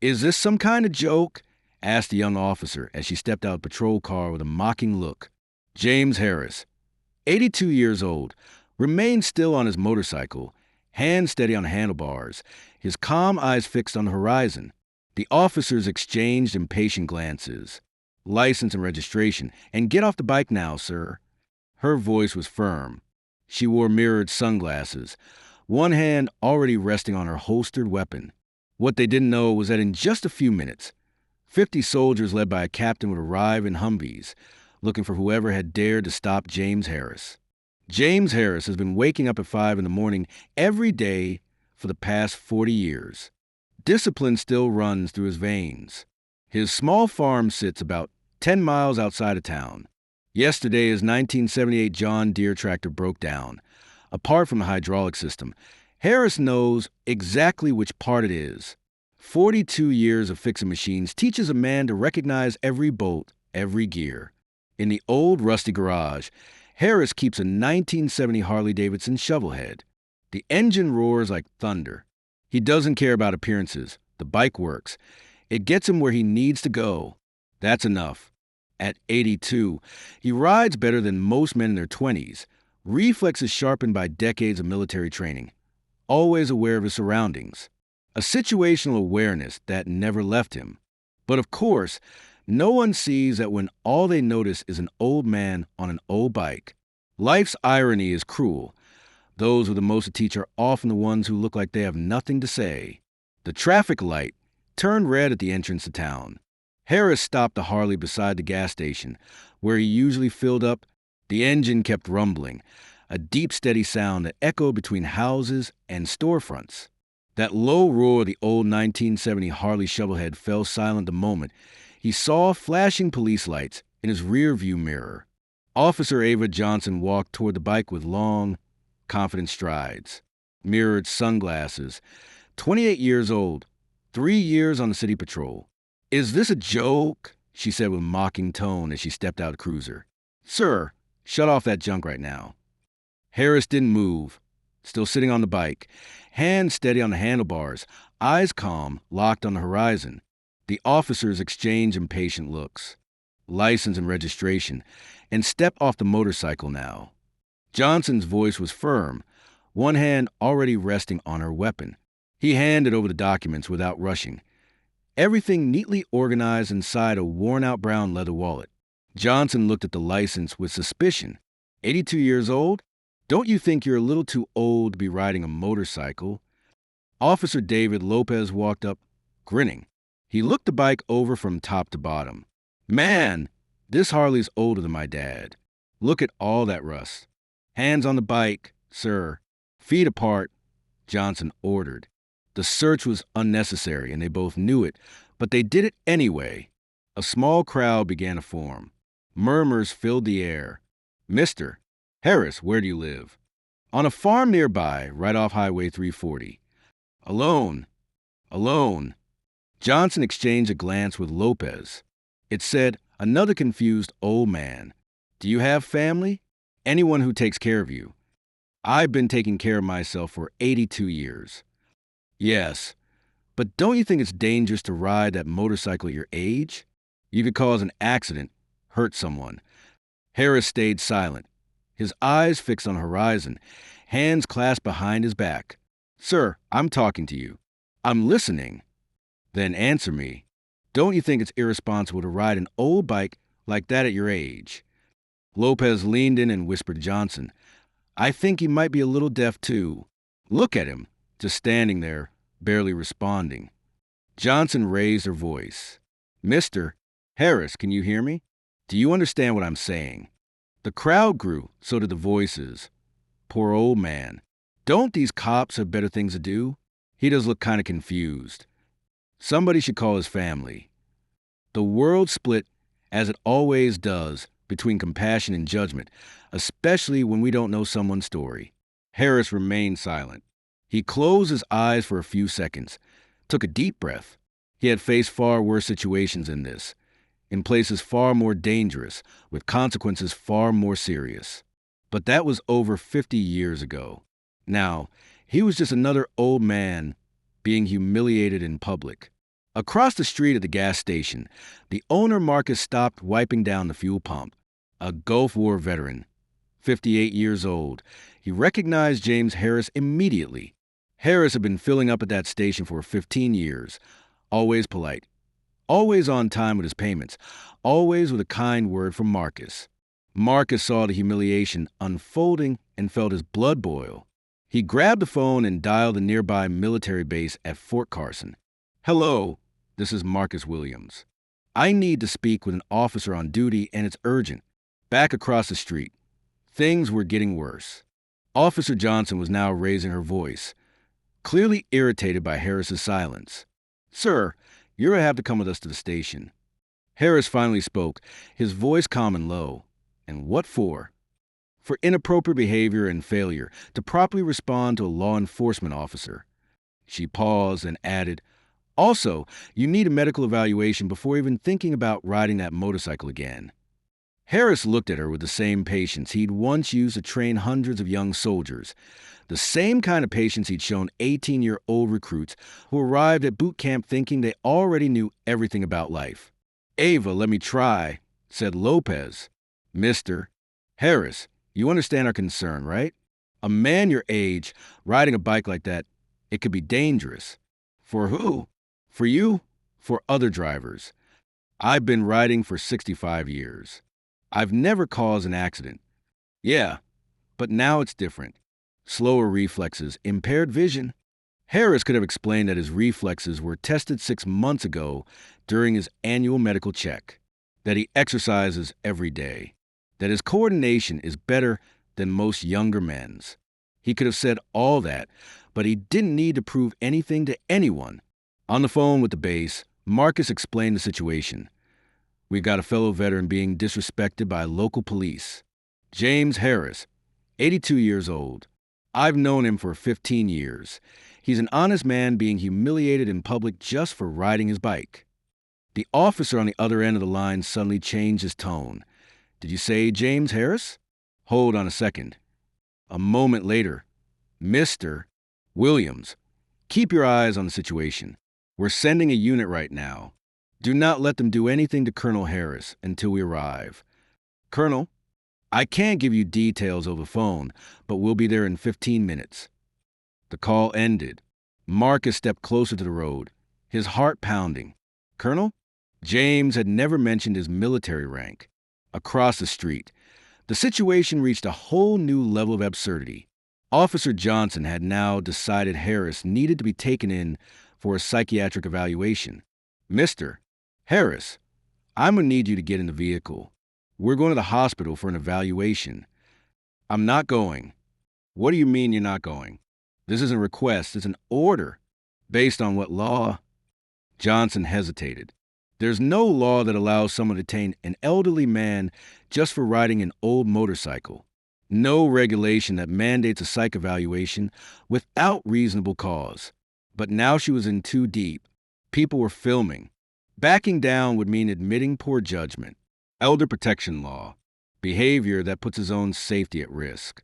Is this some kind of joke? Asked the young officer as she stepped out of the patrol car with a mocking look. James Harris, 82 years old, remained still on his motorcycle, hands steady on handlebars, his calm eyes fixed on the horizon. The officers exchanged impatient glances. License and registration, and get off the bike now, sir. Her voice was firm. She wore mirrored sunglasses, one hand already resting on her holstered weapon. What they didn't know was that in just a few minutes, 50 soldiers led by a captain would arrive in Humvees, looking for whoever had dared to stop James Harris. James Harris has been waking up at 5 in the morning every day for the past 40 years. Discipline still runs through his veins. His small farm sits about 10 miles outside of town. Yesterday, his 1978 John Deere tractor broke down. Apart from the hydraulic system, Harris knows exactly which part it is. 42 years of fixing machines teaches a man to recognize every bolt, every gear. In the old rusty garage, Harris keeps a 1970 Harley-Davidson shovelhead. The engine roars like thunder. He doesn't care about appearances. The bike works. It gets him where he needs to go. That's enough. At 82, he rides better than most men in their 20s. Reflexes sharpened by decades of military training. Always aware of his surroundings. A situational awareness that never left him. But of course, no one sees that when all they notice is an old man on an old bike. Life's irony is cruel. Those with the most to teach are often the ones who look like they have nothing to say. The traffic light turned red at the entrance to town. Harris stopped the Harley beside the gas station, where he usually filled up. The engine kept rumbling, a deep, steady sound that echoed between houses and storefronts. That low roar of the old 1970 Harley shovelhead fell silent the moment he saw flashing police lights in his rearview mirror. Officer Ava Johnson walked toward the bike with long, confident strides. Mirrored sunglasses. 28 years old. 3 years on the city patrol. "Is this a joke?" she said with mocking tone as she stepped out of the cruiser. "Sir, shut off that junk right now." Harris didn't move, still sitting on the bike, hands steady on the handlebars, eyes calm, locked on the horizon. The officers exchanged impatient looks. License and registration, and step off the motorcycle now. Johnson's voice was firm, one hand already resting on her weapon. He handed over the documents without rushing. Everything neatly organized inside a worn-out brown leather wallet. Johnson looked at the license with suspicion. 82 years old? Don't you think you're a little too old to be riding a motorcycle? Officer David Lopez walked up, grinning. He looked the bike over from top to bottom. "Man, this Harley's older than my dad. Look at all that rust. Hands on the bike, sir. Feet apart," Johnson ordered. The search was unnecessary, and they both knew it, but they did it anyway. A small crowd began to form. Murmurs filled the air. "Mr. Harris, where do you live?" "On a farm nearby, right off Highway 340. "Alone? Alone?" Johnson exchanged a glance with Lopez. It said, "Another confused old man. Do you have family? Anyone who takes care of you?" "I've been taking care of myself for 82 years. "Yes, but don't you think it's dangerous to ride that motorcycle at your age? You could cause an accident, hurt someone." Harris stayed silent, his eyes fixed on the horizon, hands clasped behind his back. "Sir, I'm talking to you. I'm listening." "Then answer me. Don't you think it's irresponsible to ride an old bike like that at your age?" Lopez leaned in and whispered to Johnson, "I think he might be a little deaf too. Look at him, just standing there, barely responding." Johnson raised her voice. "Mr. Harris, can you hear me? Do you understand what I'm saying?" The crowd grew, so did the voices. "Poor old man. Don't these cops have better things to do? He does look kind of confused. Somebody should call his family." The world split, as it always does, between compassion and judgment, especially when we don't know someone's story. Harris remained silent. He closed his eyes for a few seconds, took a deep breath. He had faced far worse situations than this, in places far more dangerous, with consequences far more serious. But that was over 50 years ago. Now, he was just another old man being humiliated in public. Across the street at the gas station, the owner Marcus stopped wiping down the fuel pump. A Gulf War veteran, 58 years old. He recognized James Harris immediately. Harris had been filling up at that station for 15 years, always polite, always on time with his payments, always with a kind word from Marcus. Marcus saw the humiliation unfolding and felt his blood boil. He grabbed the phone and dialed the nearby military base at Fort Carson. "Hello, this is Marcus Williams. I need to speak with an officer on duty, and it's urgent. Back across the street." Things were getting worse. Officer Johnson was now raising her voice, clearly irritated by Harris's silence. "Sir, you're going to have to come with us to the station." Harris finally spoke, his voice calm and low. "And what for?" "For inappropriate behavior and failure to properly respond to a law enforcement officer." She paused and added, "Also, you need a medical evaluation before even thinking about riding that motorcycle again." Harris looked at her with the same patience he'd once used to train hundreds of young soldiers, the same kind of patience he'd shown 18-year-old recruits who arrived at boot camp thinking they already knew everything about life. "Ava, let me try," said Lopez. "Mr. Harris, you understand our concern, right? A man your age, riding a bike like that, it could be dangerous." "For who?" "For you, for other drivers. I've been riding for 65 years. I've never caused an accident." "Yeah, but now it's different. Slower reflexes, impaired vision." Harris could have explained that his reflexes were tested 6 months ago during his annual medical check, that he exercises every day, that his coordination is better than most younger men's. He could have said all that, but he didn't need to prove anything to anyone. On the phone with the base, Marcus explained the situation. "We've got a fellow veteran being disrespected by local police. James Harris, 82 years old. I've known him for 15 years. He's an honest man being humiliated in public just for riding his bike." The officer on the other end of the line suddenly changed his tone. "Did you say James Harris? Hold on a second." A moment later, "Mr. Williams, keep your eyes on the situation. We're sending a unit right now. Do not let them do anything to Colonel Harris until we arrive." "Colonel, I can't give you details over the phone, but we'll be there in 15 minutes. The call ended. Marcus stepped closer to the road, his heart pounding. "Colonel?" James had never mentioned his military rank. Across the street, the situation reached a whole new level of absurdity. Officer Johnson had now decided Harris needed to be taken in for a psychiatric evaluation. "Mr. Harris, I'm going to need you to get in the vehicle. We're going to the hospital for an evaluation." "I'm not going." "What do you mean you're not going?" "This isn't a request, it's an order." "Based on what law?" Johnson hesitated. "There's no law that allows someone to detain an elderly man just for riding an old motorcycle. No regulation that mandates a psych evaluation without reasonable cause." But now she was in too deep. People were filming. Backing down would mean admitting poor judgment. Elder protection law. Behavior that puts his own safety at risk.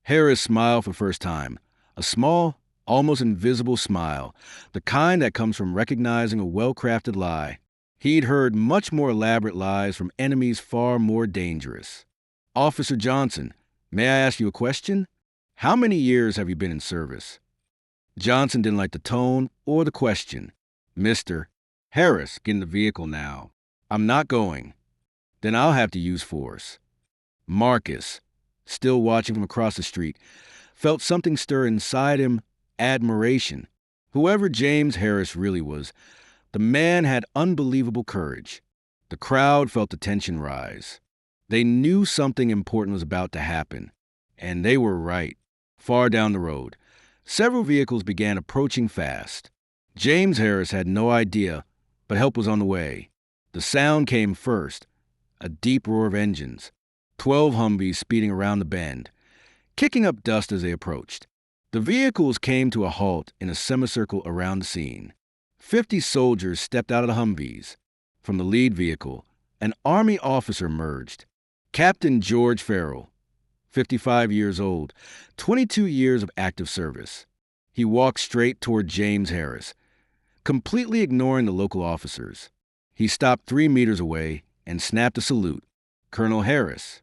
Harris smiled for the first time. A small, almost invisible smile. The kind that comes from recognizing a well-crafted lie. He'd heard much more elaborate lies from enemies far more dangerous. "Officer Johnson, may I ask you a question? How many years have you been in service?" Johnson didn't like the tone or the question. "Mr. Harris, get in the vehicle now." "I'm not going." "Then I'll have to use force." Marcus, still watching from across the street, felt something stir inside him, admiration. Whoever James Harris really was, the man had unbelievable courage. The crowd felt the tension rise. They knew something important was about to happen. And they were right. Far down the road, several vehicles began approaching fast. James Harris had no idea, but help was on the way. The sound came first, a deep roar of engines. 12 Humvees speeding around the bend, kicking up dust as they approached. The vehicles came to a halt in a semicircle around the scene. 50 soldiers stepped out of the Humvees. From the lead vehicle, an Army officer emerged. Captain George Farrell, 55 years old, 22 years of active service. He walked straight toward James Harris. completely ignoring the local officers. He stopped 3 meters away and snapped a salute. Colonel Harris.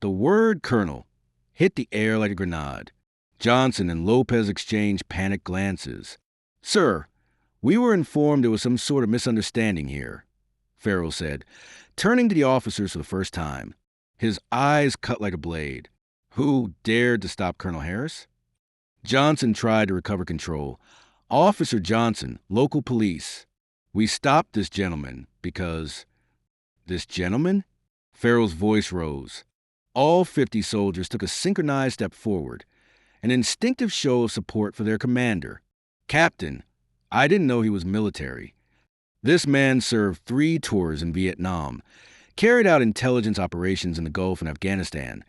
The word colonel hit the air like a grenade. Johnson and Lopez exchanged panicked glances. Sir, we were informed there was some sort of misunderstanding here, Farrell said, turning to the officers for the first time. His eyes cut like a blade. Who dared to stop Colonel Harris? Johnson tried to recover control. Officer Johnson, local police. We stopped this gentleman because... This gentleman? Farrell's voice rose. All 50 soldiers took a synchronized step forward, an instinctive show of support for their commander. Captain, I didn't know he was military. This man served 3 tours in Vietnam, carried out intelligence operations in the Gulf and Afghanistan,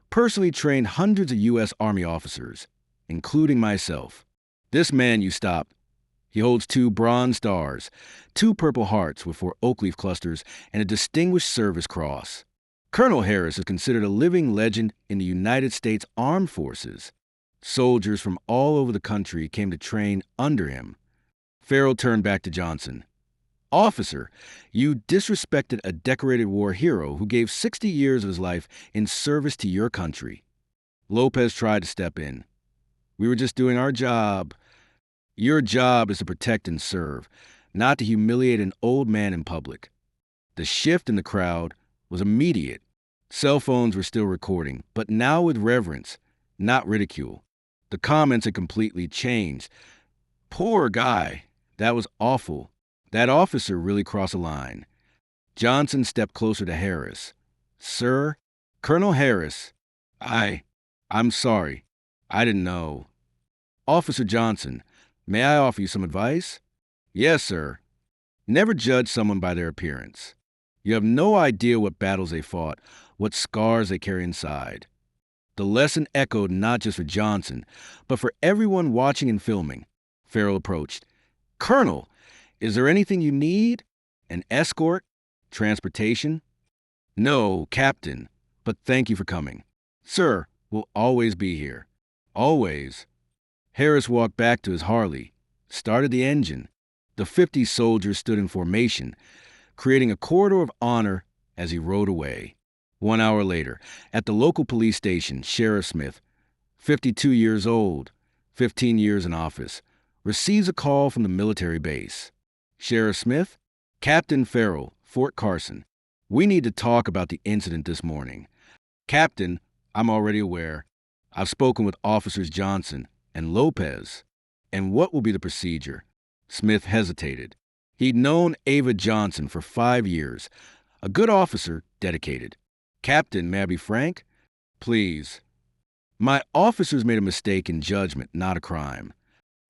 personally trained hundreds of U.S. Army officers, including myself. This man you stopped, he holds 2 Bronze Stars, 2 Purple Hearts with 4 oak leaf clusters, and a Distinguished Service Cross. Colonel Harris is considered a living legend in the United States Armed Forces. Soldiers from all over the country came to train under him. Farrell turned back to Johnson. Officer, you disrespected a decorated war hero who gave 60 years of his life in service to your country. Lopez tried to step in. We were just doing our job. Your job is to protect and serve, not to humiliate an old man in public. The shift in the crowd was immediate. Cell phones were still recording, but now with reverence, not ridicule. The comments had completely changed. Poor guy. That was awful. That officer really crossed a line. Johnson stepped closer to Harris. Sir, Colonel Harris, I'm sorry. I didn't know. Officer Johnson, may I offer you some advice? Yes, sir. Never judge someone by their appearance. You have no idea what battles they fought, what scars they carry inside. The lesson echoed not just for Johnson, but for everyone watching and filming. Farrell approached. Colonel, is there anything you need? An escort? Transportation? No, Captain, but thank you for coming. Sir, we'll always be here. Always. Harris walked back to his Harley, started the engine. The 50 soldiers stood in formation, creating a corridor of honor as he rode away. 1 hour later, at the local police station, Sheriff Smith, 52 years old, 15 years in office, receives a call from the military base. Sheriff Smith, Captain Farrell, Fort Carson. We need to talk about the incident this morning. Captain, I'm already aware. I've spoken with Officers Johnson and Lopez. And what will be the procedure? Smith hesitated. He'd known Ava Johnson for 5 years. A good officer, dedicated. Captain, may I be frank? Please. My officers made a mistake in judgment, not a crime.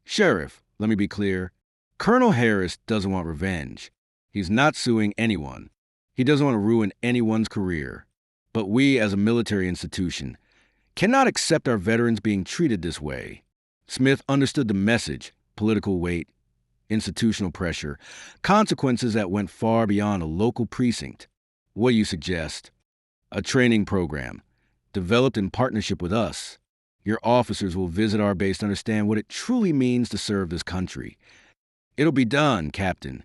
Sheriff, let me be clear. Colonel Harris doesn't want revenge. He's not suing anyone. He doesn't want to ruin anyone's career. But we, as a military institution, cannot accept our veterans being treated this way. Smith understood the message, political weight, institutional pressure, consequences that went far beyond a local precinct. What do you suggest? A training program, developed in partnership with us. Your officers will visit our base to understand what it truly means to serve this country. It'll be done, Captain.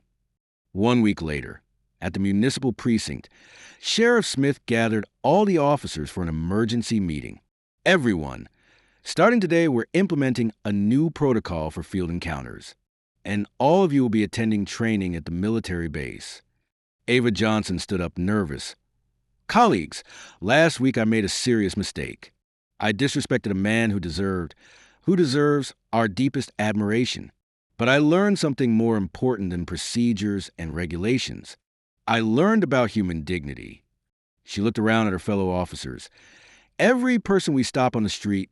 1 week later, at the municipal precinct, Sheriff Smith gathered all the officers for an emergency meeting. Everyone. Starting today, we're implementing a new protocol for field encounters. And all of you will be attending training at the military base. Ava Johnson stood up nervous. Colleagues, last week I made a serious mistake. I disrespected a man who deserves our deepest admiration. But I learned something more important than procedures and regulations. I learned about human dignity. She looked around at her fellow officers. Every person we stop on the street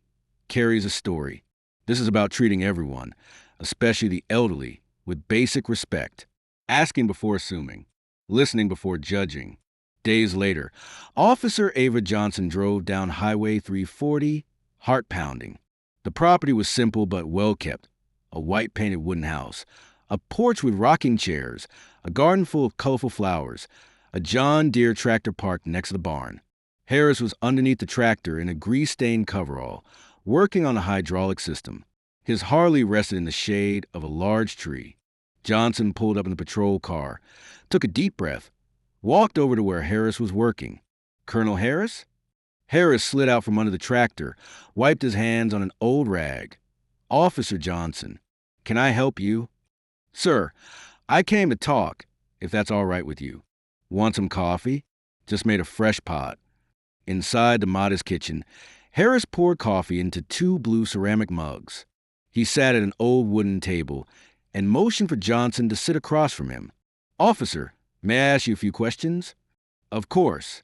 carries a story. This is about treating everyone, especially the elderly, with basic respect, asking before assuming, listening before judging. Days later, Officer Ava Johnson drove down Highway 340, heart pounding. The property was simple but well kept. A white-painted wooden house, a porch with rocking chairs, a garden full of colorful flowers, a John Deere tractor parked next to the barn. Harris was underneath the tractor in a grease-stained coverall, working on a hydraulic system. His Harley rested in the shade of a large tree. Johnson pulled up in the patrol car, took a deep breath, walked over to where Harris was working. Colonel Harris? Harris slid out from under the tractor, wiped his hands on an old rag. Officer Johnson, can I help you? Sir, I came to talk, if that's all right with you. Want some coffee? Just made a fresh pot. Inside the modest kitchen, Harris poured coffee into 2 blue ceramic mugs. He sat at an old wooden table and motioned for Johnson to sit across from him. Officer, may I ask you a few questions? Of course.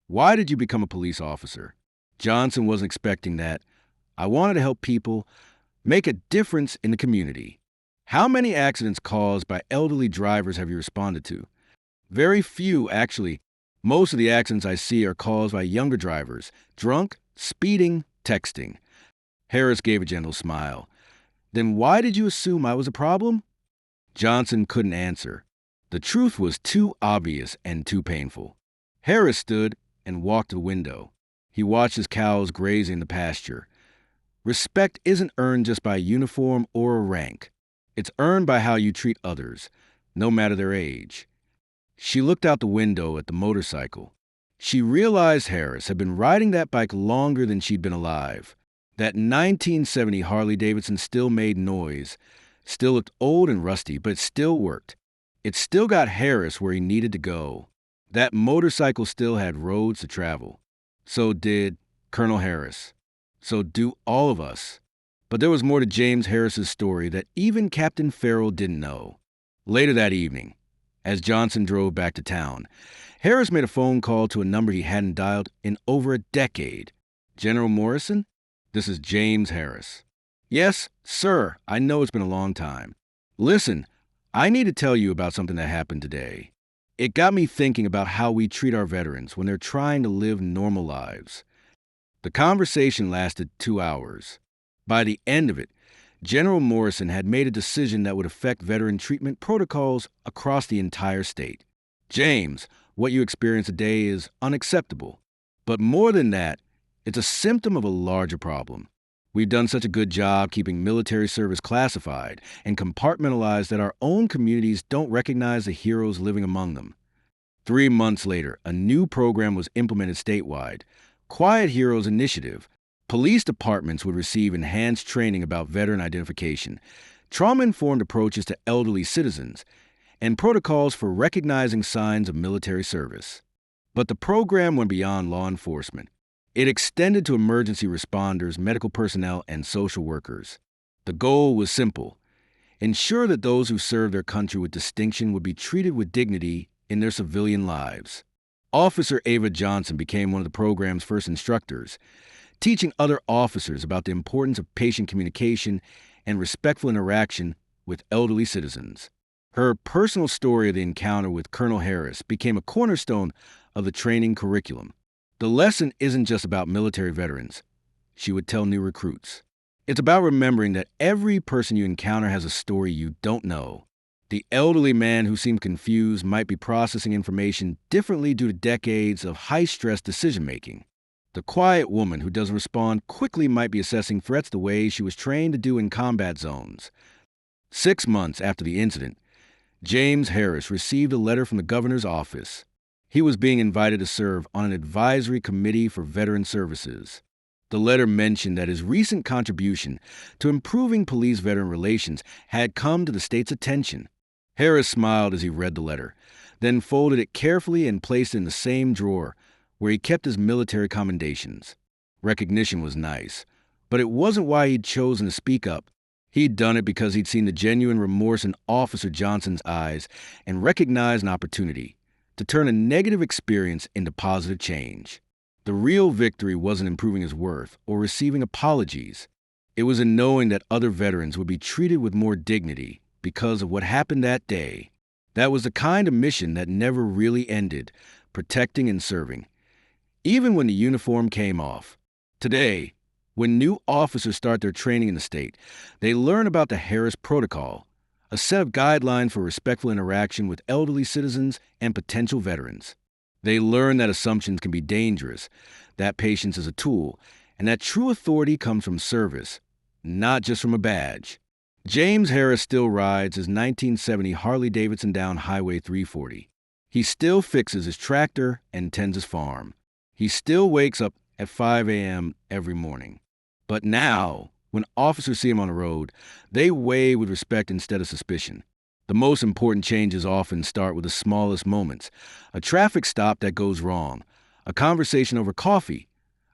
Why did you become a police officer? Johnson wasn't expecting that. I wanted to help people make a difference in the community. How many accidents caused by elderly drivers have you responded to? Very few, actually. Most of the accidents I see are caused by younger drivers, drunk, speeding, texting. Harris gave a gentle smile. Then why did you assume I was a problem? Johnson couldn't answer. The truth was too obvious and too painful. Harris stood and walked to the window. He watched his cows grazing in the pasture. Respect isn't earned just by a uniform or a rank. It's earned by how you treat others, no matter their age. She looked out the window at the motorcycle. She realized Harris had been riding that bike longer than she'd been alive. That 1970 Harley-Davidson still made noise, still looked old and rusty, but it still worked. It still got Harris where he needed to go. That motorcycle still had roads to travel. So did Colonel Harris. So do all of us. But there was more to James Harris's story that even Captain Farrell didn't know. Later that evening, as Johnson drove back to town, Harris made a phone call to a number he hadn't dialed in over a decade. General Morrison? This is James Harris. Yes, sir, I know it's been a long time. Listen, I need to tell you about something that happened today. It got me thinking about how we treat our veterans when they're trying to live normal lives. The conversation lasted 2 hours. By the end of it, General Morrison had made a decision that would affect veteran treatment protocols across the entire state. James, what you experience today is unacceptable. But more than that, it's a symptom of a larger problem. We've done such a good job keeping military service classified and compartmentalized that our own communities don't recognize the heroes living among them. 3 months later, a new program was implemented statewide, Quiet Heroes Initiative. Police departments would receive enhanced training about veteran identification, trauma-informed approaches to elderly citizens, and protocols for recognizing signs of military service. But the program went beyond law enforcement. It extended to emergency responders, medical personnel, and social workers. The goal was simple: ensure that those who serve their country with distinction would be treated with dignity in their civilian lives. Officer Ava Johnson became one of the program's first instructors, teaching other officers about the importance of patient communication and respectful interaction with elderly citizens. Her personal story of the encounter with Colonel Harris became a cornerstone of the training curriculum. The lesson isn't just about military veterans, she would tell new recruits. It's about remembering that every person you encounter has a story you don't know. The elderly man who seemed confused might be processing information differently due to decades of high-stress decision-making. The quiet woman who doesn't respond quickly might be assessing threats the way she was trained to do in combat zones. 6 months after the incident, James Harris received a letter from the governor's office. He was being invited to serve on an advisory committee for veteran services. The letter mentioned that his recent contribution to improving police-veteran relations had come to the state's attention. Harris smiled as he read the letter, then folded it carefully and placed it in the same drawer where he kept his military commendations. Recognition was nice, but it wasn't why he'd chosen to speak up. He'd done it because he'd seen the genuine remorse in Officer Johnson's eyes and recognized an opportunity to turn a negative experience into positive change. The real victory wasn't improving his worth or receiving apologies. It was in knowing that other veterans would be treated with more dignity because of what happened that day. That was the kind of mission that never really ended, protecting and serving, even when the uniform came off. Today, when new officers start their training in the state, they learn about the Harris Protocol, a set of guidelines for respectful interaction with elderly citizens and potential veterans. They learn that assumptions can be dangerous, that patience is a tool, and that true authority comes from service, not just from a badge. James Harris still rides his 1970 Harley-Davidson down Highway 340. He still fixes his tractor and tends his farm. He still wakes up at 5 a.m. every morning. But now, when officers see him on the road, they weigh with respect instead of suspicion. The most important changes often start with the smallest moments. A traffic stop that goes wrong, a conversation over coffee,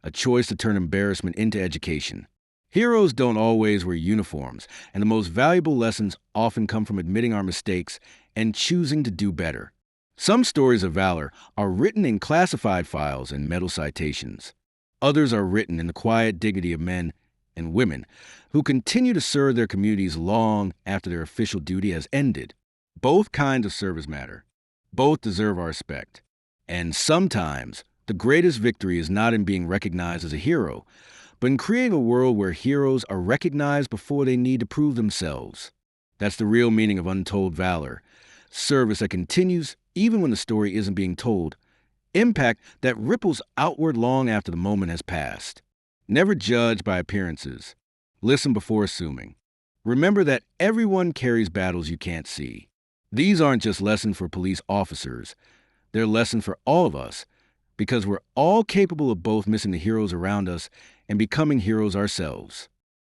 a choice to turn embarrassment into education. Heroes don't always wear uniforms, and the most valuable lessons often come from admitting our mistakes and choosing to do better. Some stories of valor are written in classified files and medal citations. Others are written in the quiet dignity of men and women who continue to serve their communities long after their official duty has ended. Both kinds of service matter. Both deserve our respect. And sometimes, the greatest victory is not in being recognized as a hero, but in creating a world where heroes are recognized before they need to prove themselves. That's the real meaning of Untold Valor. Service that continues even when the story isn't being told. Impact that ripples outward long after the moment has passed. Never judge by appearances. Listen before assuming. Remember that everyone carries battles you can't see. These aren't just lessons for police officers. They're lessons for all of us, because we're all capable of both missing the heroes around us and becoming heroes ourselves.